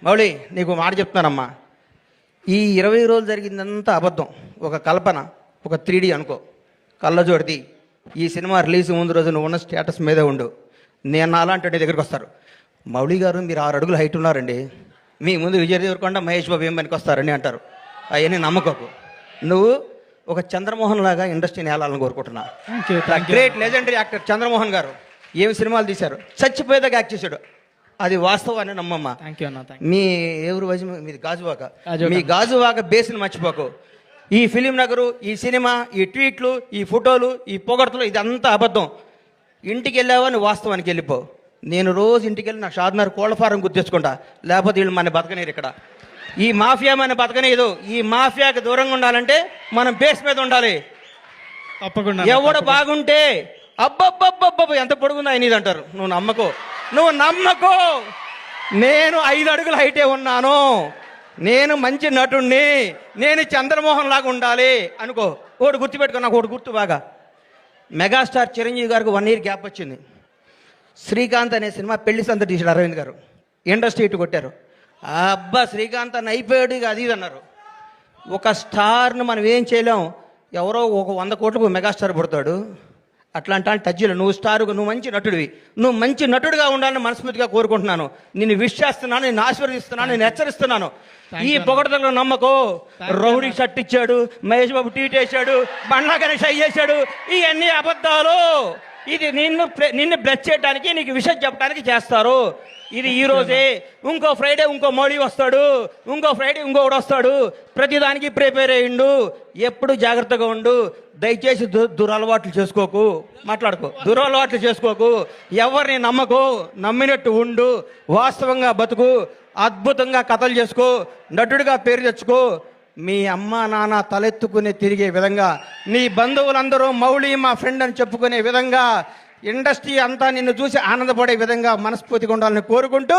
మౌళి నీకు మాట చెప్తున్నానమ్మా, ఈ 20 రోజులు జరిగిందంతా అబద్ధం, ఒక కల్పన, ఒక 3D అనుకో. కళ్ళజోడిది ఈ సినిమా రిలీజ్ ముందు రోజు నువ్వు ఉన్న స్టేటస్ మీదే ఉండు. నేను అలాంటి దగ్గరికి వస్తారు, మౌళి గారు మీరు 6 అడుగులు హైట్ ఉన్నారండి, మీ ముందు విజయ్ దేవరకొండ మహేష్ బాబు ఏం పనికి వస్తారని అంటారు. అవన్నీ నమ్మకోకు. నువ్వు ఒక చంద్రమోహన్ లాగా ఇండస్ట్రీని ఏలాలని కోరుకుంటున్నా. గ్రేట్ లెజెండరీ యాక్టర్ చంద్రమోహన్ గారు ఏమి సినిమాలు తీశారు, చచ్చిపోయేదాకా యాక్ట్ చేశాడు. అది వాస్తవాన్ని నమ్మమ్మ. మీ ఎవరు మీది గాజువాక, మీ గాజువాక బేస్ని మర్చిపోకు. ఈ ఫిలిం నగరు, ఈ సినిమా, ఈ ట్వీట్లు, ఈ ఫోటోలు, ఈ పొగడతలు ఇదంతా అబద్ధం. ఇంటికి వెళ్ళావని వాస్తవానికి వెళ్ళిపో. నేను రోజు ఇంటికి వెళ్ళి నా షాద్నగర్ కోళ్ల ఫారం గుర్తించుకుంటా, లేకపోతే వీళ్ళు మన బతకనేరు. ఇక్కడ ఈ మాఫియా మన బతకనేదు. ఈ మాఫియాకి దూరంగా ఉండాలంటే మనం బేస్ మీద ఉండాలి. తప్పకుండా ఎవడు బాగుంటే అబ్బబ్బబ్బబ్బ ఎంత పొడుగుందా ఆయన అంటారు. నువ్వు నమ్మకో. నేను 5 అడుగుల హైటే ఉన్నాను, నేను మంచి నటుణ్ణి, నేను చంద్రమోహన్ లాగా ఉండాలి అనుకో. ఒకటి గుర్తుపెట్టుకో, నాకు ఒకటి గుర్తు బాగా. మెగాస్టార్ చిరంజీవి గారికి 1 ఇయర్ గ్యాప్ వచ్చింది. శ్రీకాంత్ అనే సినిమా పెళ్లి సంత తీసాడు అరవింద్ గారు, ఇండస్ట్రీ ఇటు కొట్టారు. అబ్బా శ్రీకాంత్ అని అయిపోయాడు, ఇక అది అన్నారు. ఒక స్టార్ను మనం ఏం చేయలేం. ఎవరో ఒక 100 కోట్లకు మెగాస్టార్ పుడతాడు. అట్లాంటి టచ్లో నువ్వు స్టారుగా, నువ్వు మంచి నటుడివి, నువ్వు మంచి నటుడిగా ఉండాలని మనస్ఫూర్తిగా కోరుకుంటున్నాను. నిన్ను విష్ చేస్తున్నాను, నేను ఆశీర్వదిస్తున్నాను, నేను హెచ్చరిస్తున్నాను. ఈ పొగడతలో నమ్మకో. రౌడీ షర్ట్ ఇచ్చాడు, మహేష్ బాబు ట్వీట్ వేశాడు, బండ్లా గణేష్ అయ్యేశాడు, ఇవన్నీ అబద్ధాలు. ఇది నిన్ను బ్లెస్ చేయడానికి, నీకు విషయం చెప్పడానికి చేస్తారు. ఇది ఈ రోజే. ఇంకో ఫ్రైడే ఇంకో మోడీ వస్తాడు, ఇంకో ఫ్రైడే ఇంకొకడు వస్తాడు. ప్రతిదానికి ప్రిపేర్ అయ్యిండు. ఎప్పుడు జాగ్రత్తగా ఉండు. దయచేసి దురలవాట్లు చేసుకోకు, దురలవాట్లు చేసుకోకు. ఎవరిని నమ్మకు, నమ్మినట్టు ఉండు, వాస్తవంగా బతుకు, అద్భుతంగా కథలు చేసుకో, నటుడిగా పేరు తెచ్చుకో. మీ అమ్మ నాన్న తలెత్తుకునే తిరిగే విధంగా, నీ బంధువులందరూ మౌళి మా ఫ్రెండ్ అని చెప్పుకునే విధంగా, ఇండస్ట్రీ అంతా నిన్ను చూసి ఆనందపడే విధంగా మనస్ఫూర్తిగా ఉండాలని కోరుకుంటూ